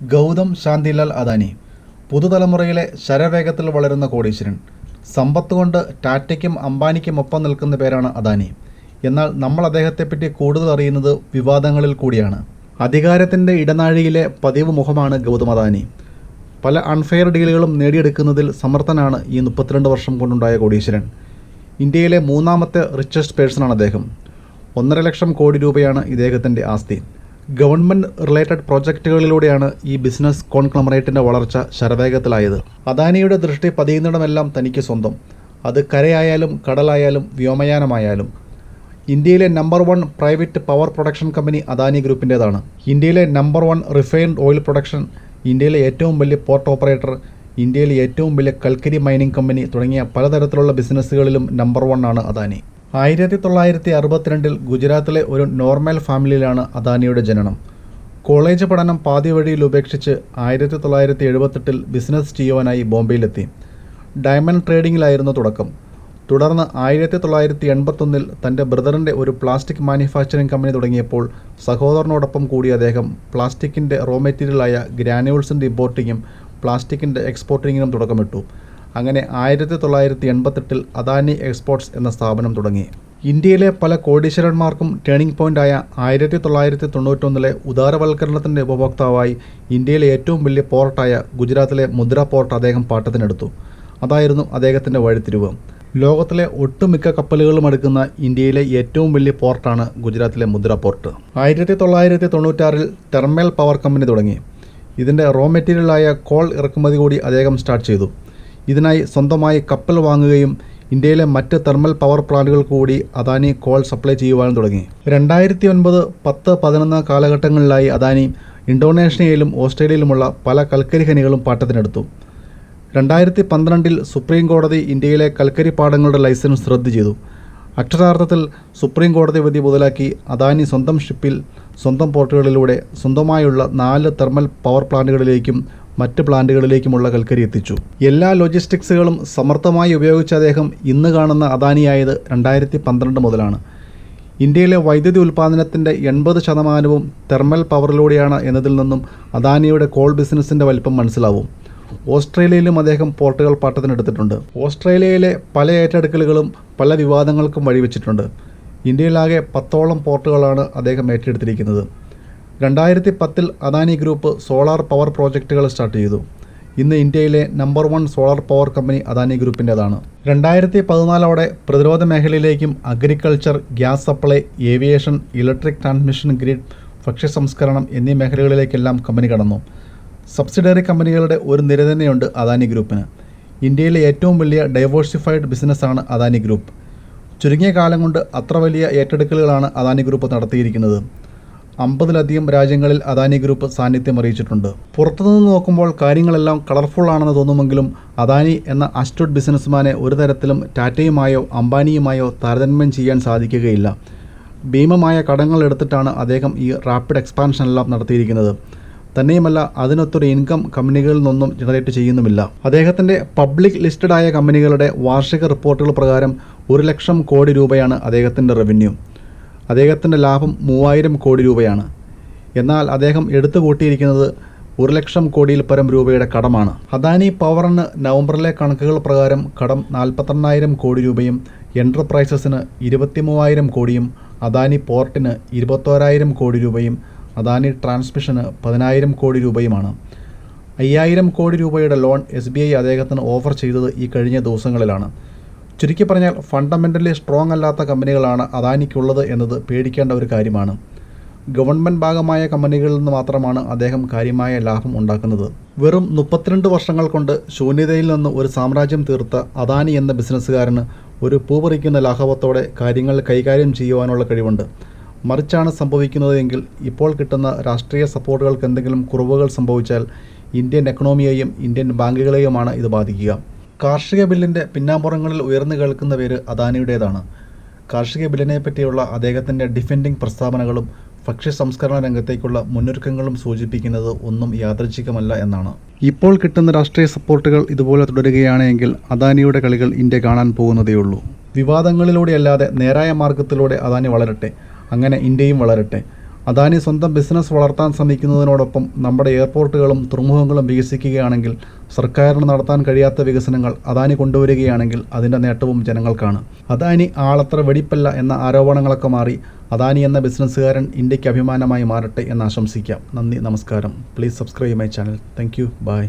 ഗൗതം ശാന്തിലാൽ അദാനി പുതുതലമുറയിലെ ശരവേഗത്തിൽ വളരുന്ന കോടീശ്വരൻ. സമ്പത്ത് കൊണ്ട് ടാറ്റയ്ക്കും അംബാനിക്കും ഒപ്പം നിൽക്കുന്ന പേരാണ് അദാനി. എന്നാൽ നമ്മൾ അദ്ദേഹത്തെപ്പറ്റി കൂടുതൽ അറിയുന്നത് വിവാദങ്ങളിൽ കൂടിയാണ്. അധികാരത്തിൻ്റെ ഇടനാഴിയിലെ പതിവ് മുഖമാണ് ഗൗതം അദാനി. പല അൺഫെയർ ഡീലുകളും നേടിയെടുക്കുന്നതിൽ സമർത്ഥനാണ് ഈ 32 വർഷം കൊണ്ടുണ്ടായ കോടീശ്വരൻ. ഇന്ത്യയിലെ മൂന്നാമത്തെ റിച്ചസ്റ്റ് പേഴ്സണാണ് അദ്ദേഹം. 1.5 ലക്ഷം കോടി രൂപയാണ് ഇദ്ദേഹത്തിൻ്റെ ആസ്തി. ഗവൺമെൻറ് റിലേറ്റഡ് പ്രോജക്റ്റുകളിലൂടെയാണ് ഈ ബിസിനസ് കോൺഗ്ലോമറേറ്റിൻ്റെ വളർച്ച ശരവേഗത്തിലായത്. അദാനിയുടെ ദൃഷ്ടി പതിയുന്നിടമെല്ലാം തനിക്ക് സ്വന്തം. അത് കരയായാലും കടലായാലും വ്യോമയാനമായാലും. ഇന്ത്യയിലെ number 1 private power production company Adani ഗ്രൂപ്പിൻ്റേതാണ്. ഇന്ത്യയിലെ നമ്പർ 1 റിഫൈൻഡ് ഓയിൽ പ്രൊഡക്ഷൻ, ഇന്ത്യയിലെ ഏറ്റവും വലിയ പോർട്ട് ഓപ്പറേറ്റർ, ഇന്ത്യയിലെ ഏറ്റവും വലിയ കൽക്കരി മൈനിങ് കമ്പനി തുടങ്ങിയ പലതരത്തിലുള്ള ബിസിനസ്സുകളിലും നമ്പർ 1 ആണ് അദാനി. 1962 ഗുജറാത്തിലെ ഒരു നോർമൽ ഫാമിലിയിലാണ് അദാനിയുടെ ജനനം. കോളേജ് പഠനം പാതി വഴിയിൽ ഉപേക്ഷിച്ച് 1978 ബിസിനസ് ചെയ്യുവാനായി ബോംബെയിലെത്തി. ഡയമണ്ട് ട്രേഡിങ്ങിലായിരുന്നു തുടക്കം. തുടർന്ന് 1981 തൻ്റെ ബ്രദറിൻ്റെ ഒരു പ്ലാസ്റ്റിക് മാനുഫാക്ചറിംഗ് കമ്പനി തുടങ്ങിയപ്പോൾ സഹോദരനോടൊപ്പം കൂടി അദ്ദേഹം പ്ലാസ്റ്റിക്കിൻ്റെ റോ മെറ്റീരിയലായ ഗ്രാനുവൽസിൻ്റെ ഇമ്പോർട്ടിങ്ങും പ്ലാസ്റ്റിക്കിൻ്റെ എക്സ്പോർട്ടിങ്ങിനും തുടക്കമിട്ടു. അങ്ങനെ 1988 അദാനി എക്സ്പോർട്സ് എന്ന സ്ഥാപനം തുടങ്ങി. ഇന്ത്യയിലെ പല കോടീശ്വരന്മാർക്കും ടേണിംഗ് പോയിൻ്റായ 1991 ഉദാരവൽക്കരണത്തിൻ്റെ ഉപഭോക്താവായി ഇന്ത്യയിലെ ഏറ്റവും വലിയ പോർട്ടായ ഗുജറാത്തിലെ മുദ്ര പോർട്ട് അദ്ദേഹം പാട്ടത്തിനെടുത്ു. അതായിരുന്നു അദ്ദേഹത്തിൻ്റെ വഴിത്തിരിവ്. ലോകത്തിലെ ഒട്ടുമിക്ക കപ്പലുകളും അടുക്കുന്ന ഇന്ത്യയിലെ ഏറ്റവും വലിയ പോർട്ടാണ് ഗുജറാത്തിലെ മുദ്ര പോർട്ട്. 1996 തെർമൽ പവർ കമ്പനി തുടങ്ങി. ഇതിൻ്റെ റോ മെറ്റീരിയലായ കോൾ ഇറക്കുമതി കൂടി അദ്ദേഹം സ്റ്റാർട്ട് ചെയ്തു. ഇതിനായി സ്വന്തമായി കപ്പൽ വാങ്ങുകയും ഇന്ത്യയിലെ മറ്റ് തെർമൽ പവർ പ്ലാന്റുകൾ കൂടി അദാനി കോൾ സപ്ലൈ ചെയ്യുവാനും തുടങ്ങി. 2009, 10, 11 കാലഘട്ടങ്ങളിലായി അദാനി ഇന്തോനേഷ്യയിലും ഓസ്ട്രേലിയയിലുമുള്ള പല കൽക്കരി ഖനികളും പാട്ടത്തിനെടുത്തു. 2012 സുപ്രീം കോടതി ഇന്ത്യയിലെ കൽക്കരി പാടങ്ങളുടെ ലൈസൻസ് റദ്ദു ചെയ്തു. അക്ഷരാർത്ഥത്തിൽ സുപ്രീം കോടതി വിധി മുതലാക്കി അദാനി സ്വന്തം ഷിപ്പിൽ സ്വന്തം പോർട്ടുകളിലൂടെ സ്വന്തമായുള്ള 4 തെർമൽ പവർ പ്ലാന്റുകളിലേക്കും മറ്റ് പ്ലാന്റുകളിലേക്കുമുള്ള കൽക്കരി എത്തിച്ചു. എല്ലാ ലോജിസ്റ്റിക്സുകളും സമർത്ഥമായി ഉപയോഗിച്ച അദ്ദേഹം ഇന്ന് കാണുന്ന അദാനിയായത് 2012 മുതലാണ്. ഇന്ത്യയിലെ വൈദ്യുതി ഉൽപ്പാദനത്തിൻ്റെ 80% തെർമൽ പവറിലൂടെയാണ് എന്നതിൽ നിന്നും അദാനിയുടെ കോൾ ബിസിനസ്സിൻ്റെ വലിപ്പം മനസ്സിലാവും. ഓസ്ട്രേലിയയിലും അദ്ദേഹം പോർട്ടുകൾ പാട്ടത്തിനെടുത്തിട്ടുണ്ട്. ഓസ്ട്രേലിയയിലെ പല ഏറ്റെടുക്കലുകളും പല വിവാദങ്ങൾക്കും വഴിവെച്ചിട്ടുണ്ട്. ഇന്ത്യയിലാകെ 10ഓളം പോർട്ടുകളാണ് അദ്ദേഹം ഏറ്റെടുത്തിരിക്കുന്നത്. 2010 അദാനി ഗ്രൂപ്പ് സോളാർ പവർ പ്രോജക്റ്റുകൾ സ്റ്റാർട്ട് ചെയ്തു. ഇന്ന് ഇന്ത്യയിലെ number 1 solar power company Adani ഗ്രൂപ്പിൻ്റേതാണ്. 2014 പ്രതിരോധ മേഖലയിലേക്കും agriculture, gas supply, aviation, electric transmission grid, ഭക്ഷ്യസംസ്കരണം എന്നീ മേഖലകളിലേക്കെല്ലാം കമ്പനി കടന്നു. സബ്സിഡറി കമ്പനികളുടെ ഒരു നിര തന്നെയുണ്ട് അദാനി ഗ്രൂപ്പിന്. ഇന്ത്യയിലെ ഏറ്റവും വലിയ ഡൈവേഴ്സിഫൈഡ് ബിസിനസ്സാണ് അദാനി ഗ്രൂപ്പ്. ചുരുങ്ങിയ കാലം കൊണ്ട് അത്ര വലിയ ഏറ്റെടുക്കലുകളാണ് അദാനി ഗ്രൂപ്പ് നടത്തിയിരിക്കുന്നത്. 50ലധികം രാജ്യങ്ങളിൽ അദാനി ഗ്രൂപ്പ് സാന്നിധ്യം അറിയിച്ചിട്ടുണ്ട്. പുറത്തുനിന്ന് നോക്കുമ്പോൾ കാര്യങ്ങളെല്ലാം കളർഫുള്ളാണെന്ന് തോന്നുമെങ്കിലും അദാനി എന്ന അസ്റ്റ്യൂട്ട് ബിസിനസ്മാനെ ഒരു തരത്തിലും ടാറ്റയുമായോ അംബാനിയുമായോ താരതമ്യം ചെയ്യാൻ സാധിക്കുകയില്ല. ഭീമമായ കടങ്ങൾ എടുത്തിട്ടാണ് അദ്ദേഹം ഈ റാപ്പിഡ് എക്സ്പാൻഷനെല്ലാം നടത്തിയിരിക്കുന്നത്. തന്നെയുമല്ല, അതിനൊത്തൊരു ഇൻകം കമ്പനികളിൽ നിന്നൊന്നും ജനറേറ്റ് ചെയ്യുന്നുമില്ല. അദ്ദേഹത്തിൻ്റെ പബ്ലിക് ലിസ്റ്റഡ് ആയ കമ്പനികളുടെ വാർഷിക റിപ്പോർട്ടുകൾ പ്രകാരം 1 ലക്ഷം കോടി രൂപയാണ് അദ്ദേഹത്തിൻ്റെ റവന്യൂ. അദ്ദേഹത്തിൻ്റെ ലാഭം 3000 കോടി രൂപയാണ്. എന്നാൽ അദ്ദേഹം എടുത്തു കൂട്ടിയിരിക്കുന്നത് 1 ലക്ഷം കോടിയിൽ പരം രൂപയുടെ കടമാണ്. അദാനി പവറിന് നവംബറിലെ കണക്കുകൾ പ്രകാരം കടം 42,000 കോടി രൂപയും, എൻ്റർപ്രൈസസിന് 23,000 കോടിയും, അദാനി പോർട്ടിന് 21,000 കോടി രൂപയും, അദാനി ട്രാൻസ്മിഷന് 10,000 കോടി രൂപയുമാണ്. 5,000 കോടി രൂപയുടെ ലോൺ SBI അദ്ദേഹത്തിന് ഓഫർ ചെയ്തത് ഈ കഴിഞ്ഞ ദിവസങ്ങളിലാണ്. ചുരുക്കി പറഞ്ഞാൽ ഫണ്ടമെൻ്റലി സ്ട്രോങ് അല്ലാത്ത കമ്പനികളാണ് അദാനിക്കുള്ളത് എന്നത് പേടിക്കേണ്ട ഒരു കാര്യമാണ്. ഗവൺമെൻറ് ഭാഗമായ കമ്പനികളിൽ നിന്ന് മാത്രമാണ് അദ്ദേഹം കാര്യമായ ലാഭം ഉണ്ടാക്കുന്നത്. വെറും 32 വർഷങ്ങൾ കൊണ്ട് ശൂന്യതയിൽ നിന്ന് ഒരു സാമ്രാജ്യം തീർത്ത അദാനി എന്ന ബിസിനസ്സുകാരന് ഒരു പൂപറിക്കുന്ന ലാഘവത്തോടെ കാര്യങ്ങൾ കൈകാര്യം ചെയ്യുവാനുള്ള കഴിവുണ്ട്. മറിച്ചാണ് സംഭവിക്കുന്നതെങ്കിൽ ഇപ്പോൾ കിട്ടുന്ന രാഷ്ട്രീയ സപ്പോർട്ടുകൾക്ക് എന്തെങ്കിലും കുറവുകൾ സംഭവിച്ചാൽ ഇന്ത്യൻ എക്കണോമിയെയും ഇന്ത്യൻ ബാങ്കുകളെയുമാണ് ഇത് ബാധിക്കുക. കാർഷിക ബില്ലിൻ്റെ പിന്നാമ്പുറങ്ങളിൽ ഉയർന്നു കേൾക്കുന്ന പേര് അദാനിയുടേതാണ്. കാർഷിക ബില്ലിനെ പറ്റിയുള്ള അദ്ദേഹത്തിൻ്റെ ഡിഫെൻഡിംഗ് പ്രസ്താവനകളും ഭക്ഷ്യ സംസ്കരണ രംഗത്തേക്കുള്ള മുന്നൊരുക്കങ്ങളും സൂചിപ്പിക്കുന്നത് ഒന്നും യാദൃച്ഛികമല്ല എന്നാണ്. ഇപ്പോൾ കിട്ടുന്ന രാഷ്ട്രീയ സപ്പോർട്ടുകൾ ഇതുപോലെ തുടരുകയാണെങ്കിൽ അദാനിയുടെ കളികൾ ഇന്ത്യ കാണാൻ പോകുന്നതേയുള്ളൂ. വിവാദങ്ങളിലൂടെയല്ലാതെ നേരായ മാർഗത്തിലൂടെ അദാനി വളരട്ടെ. അങ്ങനെ ഇന്ത്യയും വളരട്ടെ. അദാനി സ്വന്തം ബിസിനസ് വളർത്താൻ ശ്രമിക്കുന്നതിനോടൊപ്പം നമ്മുടെ എയർപോർട്ടുകളും തുറമുഖങ്ങളും വികസിക്കുകയാണെങ്കിൽ, സർക്കാരിന് നടത്താൻ കഴിയാത്ത വികസനങ്ങൾ അദാനി കൊണ്ടുവരികയാണെങ്കിൽ അതിൻ്റെ നേട്ടവും ജനങ്ങൾക്കാണ്. അദാനി ആളത്ര വെടിപ്പല്ല എന്ന ആരോപണങ്ങളൊക്കെ മാറി അദാനി എന്ന ബിസിനസ്സുകാരൻ ഇന്ത്യക്ക് അഭിമാനമായി മാറട്ടെ എന്ന് ആശംസിക്കാം. നന്ദി, നമസ്കാരം. Please subscribe my channel. Thank you. By.